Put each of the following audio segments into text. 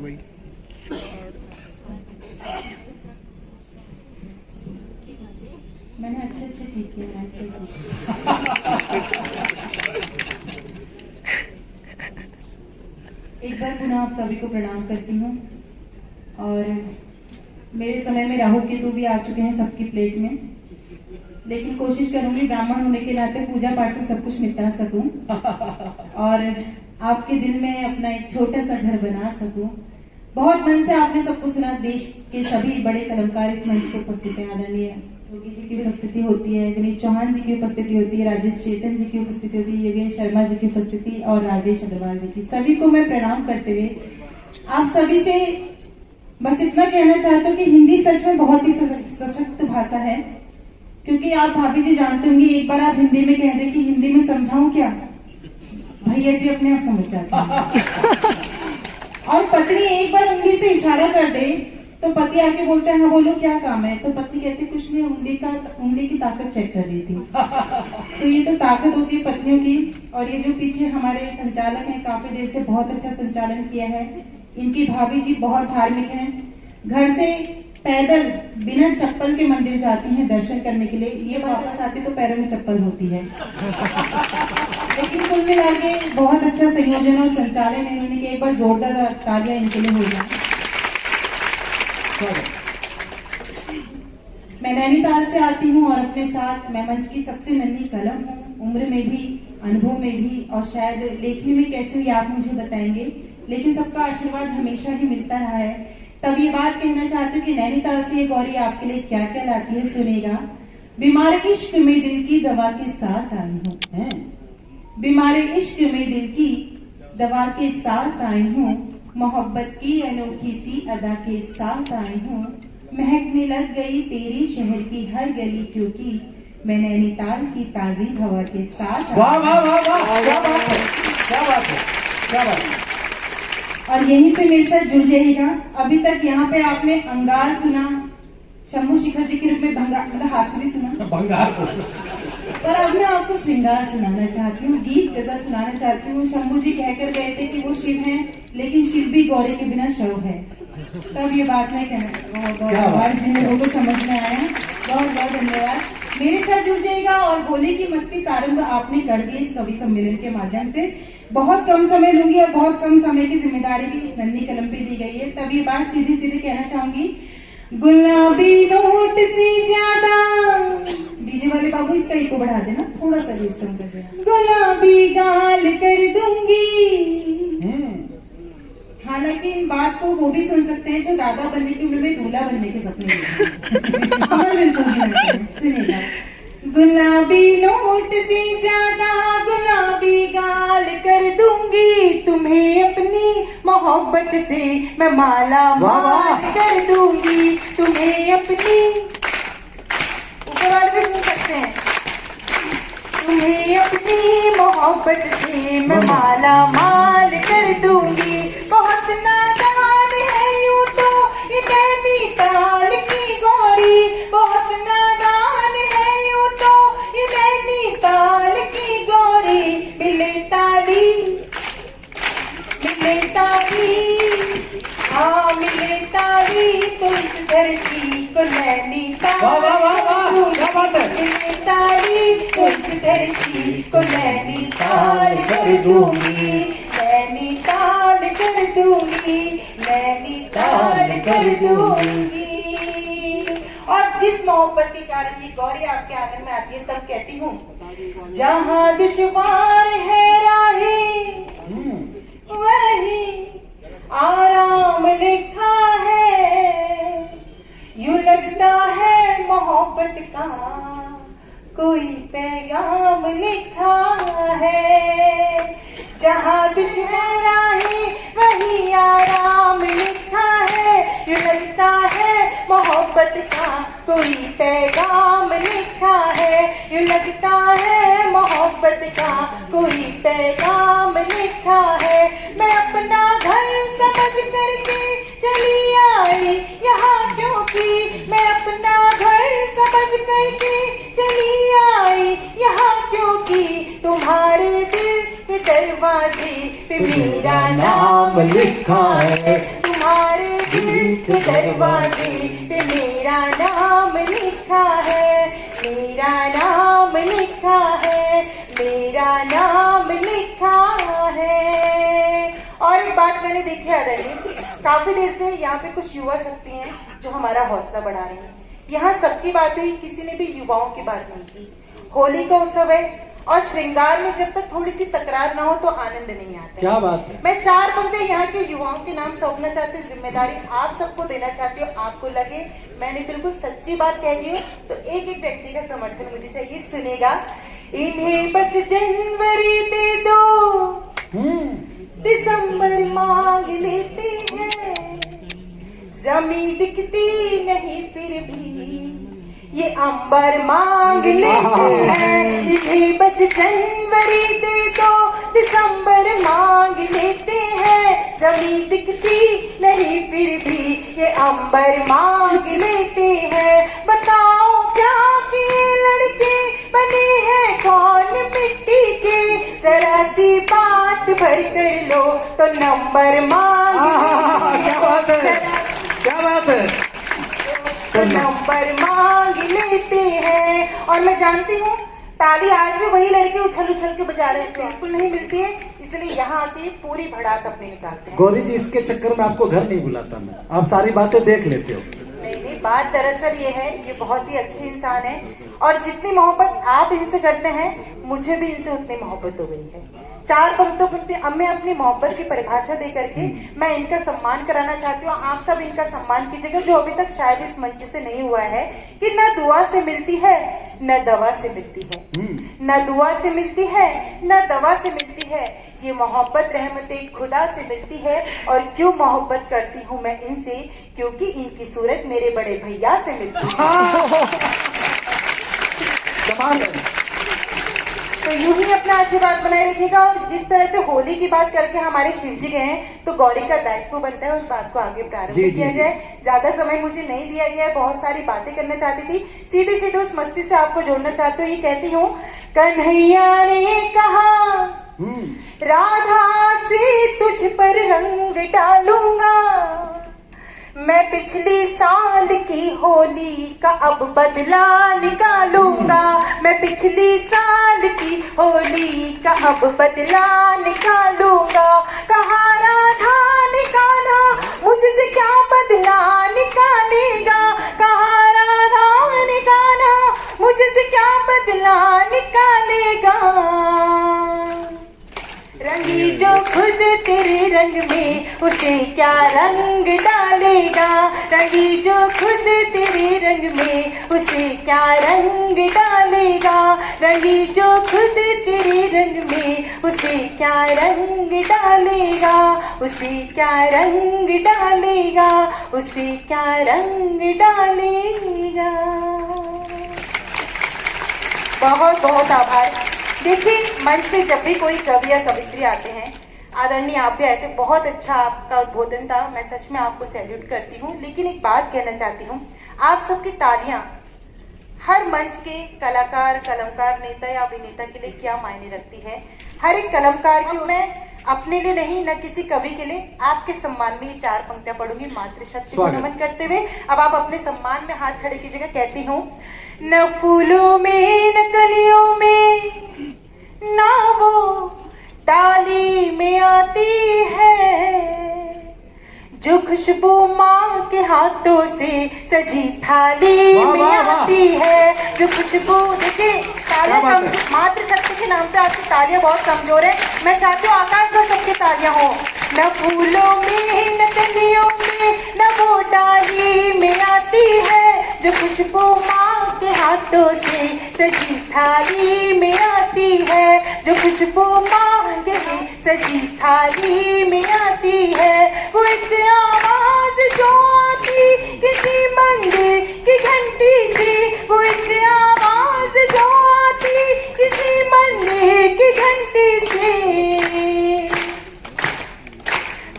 गई। मैंने अच्छे ठीक किया। एक बार पुनः आप सभी को प्रणाम करती हूँ। और मेरे समय में राहु केतु भी आ चुके हैं सबकी प्लेट में, लेकिन कोशिश करूंगी ब्राह्मण होने के नाते पूजा पाठ से सब कुछ निपटा सकूं और आपके दिल में अपना एक छोटा सा घर बना सकूं। बहुत मन से आपने सबको सुना, देश के सभी बड़े कलाकार इस मंच पर उपस्थित हैं। आदरणीय योगी जी की उपस्थिति होती है, गणेश चौहान जी की उपस्थिति होती है, राजेश चेतन जी की उपस्थिति होती है, योगेश शर्मा जी की उपस्थिति और राजेश अग्रवाल जी की, सभी को मैं प्रणाम करते हुए आप सभी से बस इतना कहना चाहता हूँ कि हिंदी सच में बहुत ही सशक्त भाषा है। क्योंकि आप भाभी जी जानते होंगे, एक बार आप हिंदी में कह दे कि हिंदी में समझाऊं क्या, भैया जी अपने आप समझ जाते हैं। और पत्नी एक बार उंगली से इशारा कर दे तो पति आके बोलते हैं हाँ बोलो क्या काम है, तो पत्नी कहती कुछ नहीं, उंगली की ताकत चेक कर रही थी। तो ये तो ताकत होती है पत्नियों की। और ये जो पीछे हमारे संचालक हैं, काफी देर से बहुत अच्छा संचालन किया है, इनकी भाभी जी बहुत धार्मिक हैं, घर से पैदल बिना चप्पल के मंदिर जाती हैं दर्शन करने के लिए, ये वापस आती तो पैरों में चप्पल होती है। लेकिन कुल मिला के बहुत अच्छा संयोजन और संचालन इन्होंने किया। एक बार जोरदार तालियां इनके लिए हो जाए। मैं नैनीताल से आती हूँ और अपने साथ मैं मंच की सबसे नन्ही कलम हूँ, उम्र में भी, अनुभव में भी, और शायद लेखनी में कैसे हुई आप मुझे बताएंगे, लेकिन सबका आशीर्वाद हमेशा ही मिलता रहा है। तब ये बात कहना चाहती हूँ कि नैनीताल से ये गौरी आपके लिए क्या क्या लाती है, सुनेगा। बीमार इश्क में दिल की दवा के साथ आई हूँ, बीमार इश्क में दिल की दवा के साथ आई हूँ, मोहब्बत की अनोखी सी अदा के साथ आई हूँ, महकने लग गई तेरे शहर की हर गली, क्योंकि मैं नैनीताल की ताजी हवा के साथ। वाह वाह वाह वाह, क्या बात है, क्या बात है, क्या बात है। और यहीं से मेरे साथ जुड़ जाइएगा। अभी तक यहाँ पे आपने अंगार सुना, शंभू शिखर जी के रूप में भंगार, मतलब हास्य भी सुना, भंगार, पर अब मैं आपको श्रृंगार सुनाना चाहती हूँ, गीत गजल सुनाना चाहती हूँ। शंभू जी कहकर गए थे कि वो शिव हैं, लेकिन शिव भी गौरी के बिना शव है। तब ये बात नहीं कहना, हमारे जिन लोगों को समझ में आया, बहुत बहुत धन्यवाद। मेरे साथ जुड़ जाएगा और होली की मस्ती प्रारंभ आपने कर दी इस कवि सम्मेलन के माध्यम से। बहुत कम समय लूंगी और बहुत कम समय की जिम्मेदारी भी इस नन्ही कलम पे दी गई है। तब ये बात सीधी सीधी कहना चाहूंगी, गुलाबी नोट से ज्यादा, डीजे वाले बाबू इसका इको बढ़ा देना, थोड़ा सा भी इसका कर देना, गुलाबी गाल कर दूंगी। हालांकि इन बात को वो भी सुन सकते हैं जो दादा बनने की उम्र में दूल्हा बनने के सपने बिल्कुल सुनेगा। गुलाबी नोट से ज्यादा गुलाबी गाल कर दूंगी, तुम्हें अपनी मोहब्बत से मैं माला माल कर दूंगी, तुम्हें अपनी, ऊपर वाले भी सुन सकते हैं, तुम्हें अपनी मोहब्बत से मैं माला माल कर दूंगी। बहुत नादान है यूं तो ये नैनीताल की गौरी, बहुत नादान है यूं तो ये नैनीताल की गौरी, मिले ताली, हाँ मिले ताली तो इस धरती को नैनीताल, मिले ताली तो इस धरती को नैनीताल कर दूंगी, नैनीताल कर दूंगी, नैनीताल कर दूंगी। और जिस मोहब्बत के कारण ये गौरी आपके आंगन में आती है, तब कहती हूँ, जहाँ दुश्वार है राहें वही आराम लिखा है, यूं लगता है मोहब्बत का कोई पैगाम लिखा है, जहाँ दुश्मन राहे वही आराम लिखा है, यूं लगता है मोहब्बत का कोई पैगाम लिखा है, यूं लगता है मोहब्बत का कोई पैगाम लिखा है। मैं अपना घर समझ करके चली आई यहाँ, क्योंकि मैं अपना घर समझ करके चली आई यहाँ, क्योंकि तुम्हारे दिल के दरवाजे पे मेरा नाम लिखा है, के दरवाजे पे मेरा नाम लिखा है, मेरा नाम लिखा है, मेरा नाम लिखा है। और एक बात मैंने देखी आदरणीय, काफी देर से यहाँ पे कुछ युवा शक्ति हैं जो हमारा हौसला बढ़ा रही हैं। यहाँ सबकी बात हुई, किसी ने भी युवाओं की बात नहीं की। होली का उत्सव है और श्रृंगार में जब तक थोड़ी सी तकरार ना हो तो आनंद नहीं आता। क्या बात है। मैं 4 पंक्ति यहाँ के युवाओं के नाम सौंपना चाहती हूँ, जिम्मेदारी आप सबको देना चाहती हूँ। आपको लगे मैंने बिल्कुल सच्ची बात कह दी है तो एक एक व्यक्ति का समर्थन मुझे चाहिए। सुनेगा, इन्हें बस जनवरी दे दो, दिसंबर मांग लेते हैं, जमीन दिखती नहीं फिर भी ये अंबर मांग लेते हैं। इन्हें बस जनवरी दे दो, दिसंबर मांग लेते हैं, जमीन दिखती नहीं फिर भी ये अंबर मांग लेते हैं। बताओ क्या किए लड़के बने हैं कौन मिट्टी के, जरा सी बात भर कर लो तो नंबर मांग क्या बात है, क्या बात है, तो नंबर मांग लेते हैं। और मैं जानती हूँ ताली आज भी वही लड़के उछल उछल के बजा रहे हैं, बिल्कुल नहीं मिलती है, इसलिए यहाँ आके पूरी भड़ास अपने निकालते हैं। गौरी जी, इसके चक्कर में आपको घर नहीं बुलाता मैं, आप सारी बातें देख लेते हो। नहीं, बात दरअसल ये है, ये बहुत ही अच्छे इंसान है और जितनी मोहब्बत आप इनसे करते हैं मुझे भी इनसे उतनी मोहब्बत हो गई है। 4 पंक्तों में अब मैं अपनी मोहब्बत की परिभाषा दे करके मैं इनका सम्मान कराना चाहती हूँ। आप सब इनका सम्मान कीजिएगा, जो अभी तक शायद इस मंच से नहीं हुआ है, कि न दुआ से मिलती है न दवा से मिलती है, न दुआ से मिलती है न दवा से मिलती है, ये मोहब्बत रहमत खुदा से मिलती है। और क्यों मोहब्बत करती हूँ मैं इनसे, क्योंकि इनकी सूरत मेरे बड़े भैया से मिलती है। तो यूं ही अपना आशीर्वाद बनाए रखिएगा। और जिस तरह से होली की बात करके हमारे शिव जी गए हैं, तो गौरी का दायित्व बनता है उस बात को आगे प्रारंभ किया जाए। ज्यादा समय मुझे नहीं दिया गया है, बहुत सारी बातें करना चाहती थी, सीधे सीधे उस मस्ती से आपको जोड़ना चाहती हूँ। ये कहती हूँ, कन्हैया ने कहा राधा से तुझ पर रंग डालूंगा, मैं पिछली साल की होली का अब बदला निकालूंगा, मैं पिछली साल की होली का अब बदला निकालूंगा। कहा राधा निकाला मुझसे क्या बदला निकालेगा, कहा राधा निकाला मुझसे क्या बदला निकालेगा। रंगी जो खुद तेरे रंग में उसे क्या रंग डालेगा, रंगी जो खुद तेरे रंग में उसे क्या रंग डालेगा, रंगी जो खुद तेरे रंग में उसे क्या रंग डालेगा, उसे क्या रंग डालेगा, उसे क्या रंग डालेगा। बहुत बहुत आभार। देखिए, मंच पे जब भी कोई कवि या कवित्री आते हैं, आदरणीय आप भी आए थे, बहुत अच्छा आपका उद्बोधन था, मैं सच में आपको सैल्यूट करती हूँ। लेकिन एक बात कहना चाहती हूँ, आप सबकी तालियां हर मंच के कलाकार, कलमकार, नेता या अभिनेता के लिए क्या मायने रखती है। हर एक कलमकार की मैं अपने लिए नहीं, न किसी कवि के लिए, आपके सम्मान में ये 4 पंक्तियां पढ़ूंगी मातृशक्ति को नमन करते हुए। अब आप अपने सम्मान में हाथ खड़े कीजिएगा। कहती हूँ, न फूलों में न कलियों में ना वो डाली में आती है, जो खुशबू माँ के हाथों से सजी थाली में आती है, जो खुशबू। देखिए, तालियां मातृशक्ति के नाम पे आपकी तालियां बहुत कमजोर है, मैं चाहती हूँ आकाश में सबकी तालियां हो। न फूलों में न कलियों में न वो डाली में आती है, जो खुशबू माँ के हाथों से सजी थाली में आती है, जो खुशबू माँ के सजी थाली में आती है। वो एक आवाज जो आती किसी मंदिर की घंटी से, वो एक आवाज जो आती किसी मंदिर की घंटी से,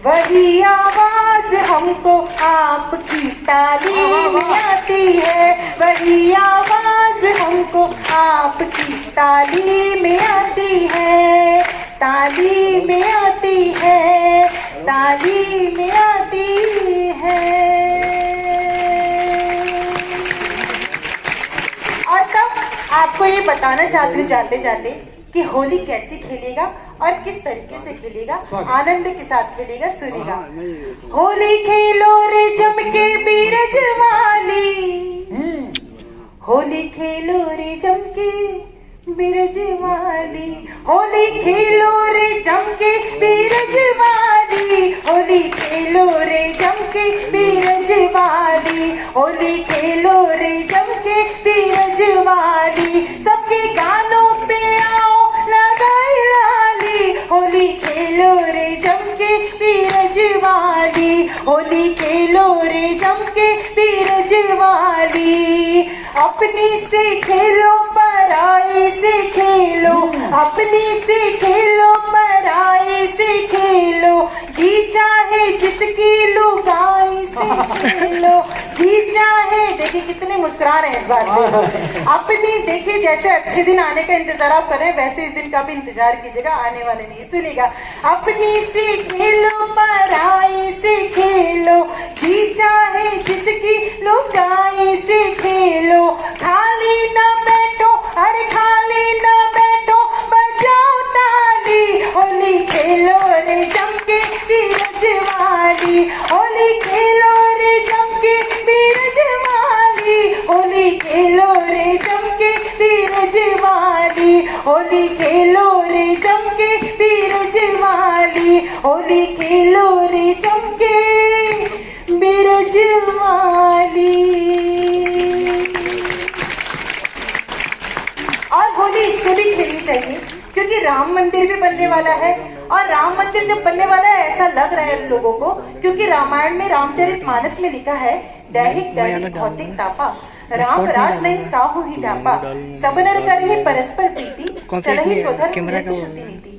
वही आवाज हमको आपकी ताली में आती है, वही आवाज हमको आपकी ताली में आती है, ताली में आती है, ताली में आती है। आपको ये बताना चाहती हूँ जाते जाते कि होली कैसे खेलेगा और किस तरीके से खेलेगा, आनंद के साथ खेलेगा। सुनेगा। होली खेलो रे जम के बीरजवाली, होली खेलो रे जम के बीरजवाली, होली खेलो रे जम के बीरजवाली, होली खेलो रे जम के बीरजवाली, होली खेलो रे जम के बीरजवाली, सबके गानों पे आओ लगाई लाली, होली खेलो रे जम के बीरजवाली, होली खेलो रे जम के बीरजवाली, अपनी से खेलो पराई से खेलो, अपनी से खेलो पराई से खेलो, जी चाहे जिसकी लुगाई से खेलो, जी चाहे। देखिए कितने मुस्कुरा रहे हैं इस बार पे। अपनी देखिए जैसे अच्छे दिन आने का इंतजार आप कर रहे हैं, वैसे इस दिन का भी इंतजार कीजिएगा, आने वाले नहीं। सुनिएगा। अपनी से खेलो पराई से खेलो, जी चाहे जिसकी लुगाई से खेलो, खाली ना बैठो अरे खाली ना बैठो बजाओ ताली, होली खेलो रे जम के बीरजवाली, होली खेलो रे जम के बीरजवाली, होली खेलो रे जम के बीरजवाली, होली खेलो रे जम के बीरजवाली, होली खेलो रे जम के बीरजवाली। और होली इसको भी खेलनी चाहिए क्योंकि राम मंदिर भी बनने वाला है, और राम मंदिर जब बनने वाला है ऐसा लग रहा है लोगों को, क्योंकि रामायण में रामचरितमानस में लिखा है, दैहिक दैहिक भौतिक तापा, राम राज नहीं काहू ही डापा, सब नर करहि परस्पर प्रीति, चलहि स्वधर्म नित्य शुद्धि नीति।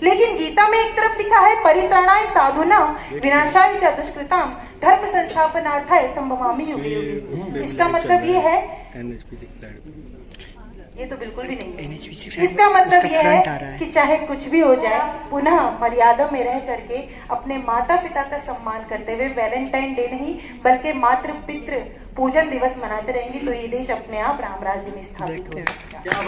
लेकिन गीता में एक तरफ लिखा है, परित्राणाय साधूनां विनाशाय च दुष्कृतां धर्म संस्थापनार्थाय संभवामि युगे युगे। इसका मतलब ये है, ये तो बिल्कुल भी नहीं। इसका मतलब ये है कि चाहे कुछ भी हो जाए, पुनः मर्यादा में रह करके अपने माता पिता का सम्मान करते हुए वैलेंटाइन डे नहीं बल्कि मातृ पितृ पूजन दिवस मनाते रहेंगे तो ये देश अपने आप राम राज्य में स्थापित हो जाएगा।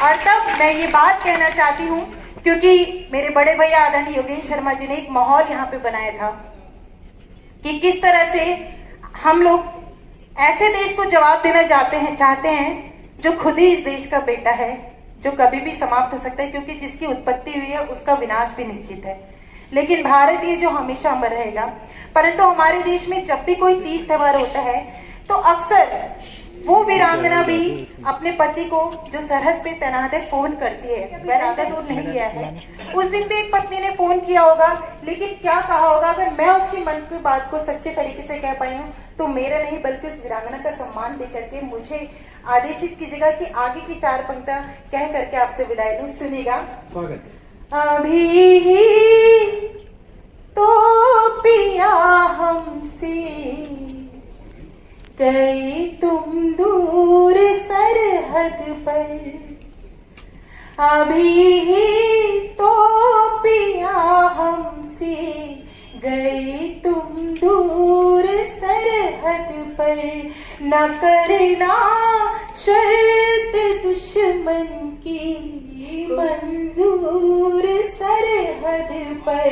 और तब मैं ये बात कहना चाहती हूँ, क्योंकि मेरे बड़े भैया आदरणीय योगेश शर्मा जी ने एक माहौल यहाँ पे बनाया था कि किस तरह से हम लोग ऐसे देश को जवाब देना चाहते हैं जो खुद ही इस देश का बेटा है, जो कभी भी समाप्त हो सकता है, क्योंकि जिसकी उत्पत्ति हुई है उसका विनाश भी निश्चित है। लेकिन भारत ये जो हमेशा अमर रहेगा। परंतु हमारे देश में जब भी कोई तीज त्योहार होता है तो अक्सर वो वीरांगना भी अपने पति को जो सरहद पे तैनात है फोन करती है। वह ज्यादा दूर नहीं गया है। उस दिन भी एक पत्नी ने फोन किया होगा, लेकिन क्या कहा होगा, अगर मैं उसकी मन की बात को सच्चे तरीके से कह पाई हूँ तो मेरा नहीं बल्कि उस वीरांगना का सम्मान दे करके मुझे आदेशित कीजिएगा कि आगे की 4 पंक्तियां कह करके आपसे विदाई दूं। सुनिएगा। अभी तो पिया हमसे गए तुम दूर सरहद पर, अभी तो पिया हमसे गए तुम दूर सरहद पर, न करना शर्त दुश्मन की मंजूर सरहद पर,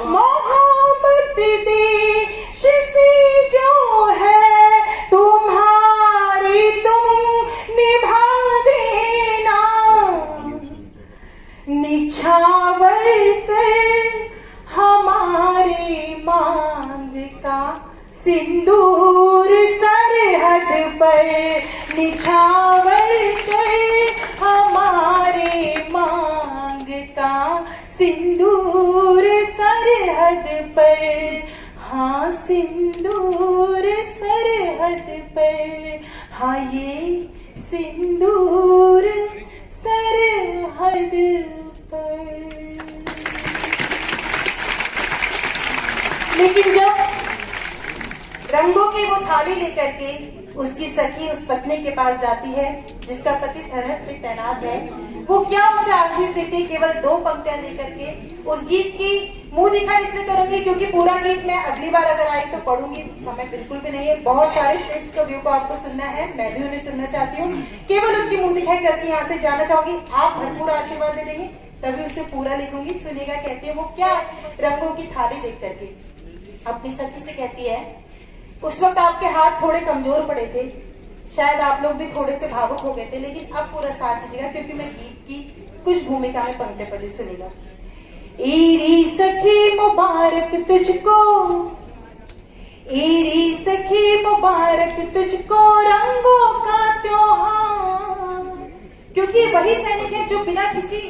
मोहब्बत देश से जो है तुम्हारी तुम निभा देना, निछावर कर हमारे मांग का सिंदूर सरहद पर, निछावर कर हमारे मांग का सिंदूर सरहद पर, हाँ सिंदूर सरहद पर, हाँ ये सिंदूर सरहद पर। लेकिन जब रंगों की वो थाली लेकर के उसकी सखी उस पत्नी के पास जाती है जिसका पति सरहद पे तैनात है। वो क्या उसे आशीष देती है, केवल 2 पंक्तियां लेकर के। उस गीत की मुंह दिखाई इसलिए करूंगी क्योंकि पूरा गीत मैं अगली बार अगर आई तो पढ़ूंगी, समय बिल्कुल भी नहीं है। बहुत सारे श्रेष्ठ कवियों को आपको सुनना है, मैं भी उन्हें सुनना चाहती हूँ। केवल उसकी मुंह दिखाई करके यहाँ से जाना चाहूंगी। आप भरपूर आशीर्वाद दे देंगे तभी उसे पूरा लिखूंगी। सुनेगा कहती है वो क्या रंगों की थाली देख करके अपनी सखी से कहती है, उस वक्त आपके हाथ थोड़े कमजोर पड़े थे, शायद आप लोग भी थोड़े से भावुक हो गए थे, लेकिन अब पूरा साथ दीजिएगा क्योंकि मैं गीत की कुछ भूमिका में पंक्ति पढ़ी। सुनेगा। एरी सखी मुबारक तुझको, एरी सखी मुबारक तुझको रंगों का त्योहार। क्योंकि वही सैनिक है जो बिना किसी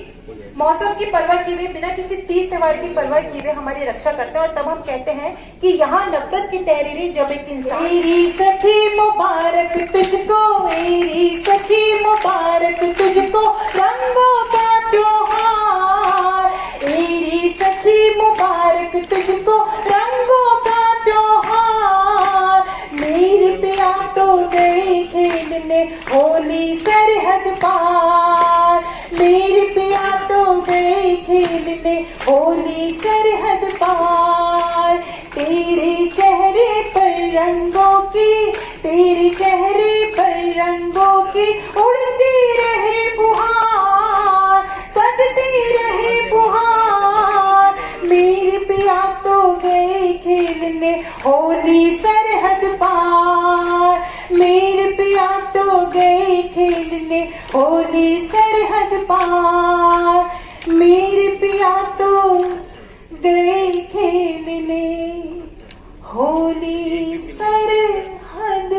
मौसम की परवाह किए हुए, बिना किसी तीज त्योहार की परवाह किए हुए हमारी रक्षा करते हैं। और तब हम कहते हैं कि यहाँ नफरत की तहरीरी जब एक इंसान। एरी सखी मुबारक तुझको, एरी सखी मुबारक तुझको रंगों का त्योहार। एरी सखी मुबारक तुझको रंगों का त्योहार। मेरे पिया तो गए खेलने होली सरहद पार। मेरे पिया तो गए खेलने होली सरहद पार। तेरे चेहरे पर रंगों की, तेरे चेहरे पर रंगों की उड़ती रहे फुहार, सजती रहे फुहार। मेरे पिया तो गए खेलने होली सरहद पार। मेरे पिया तो गए खेलने होली सरहद पार। मेरे पिया तो गए खेलने होली सरहद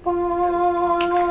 पार।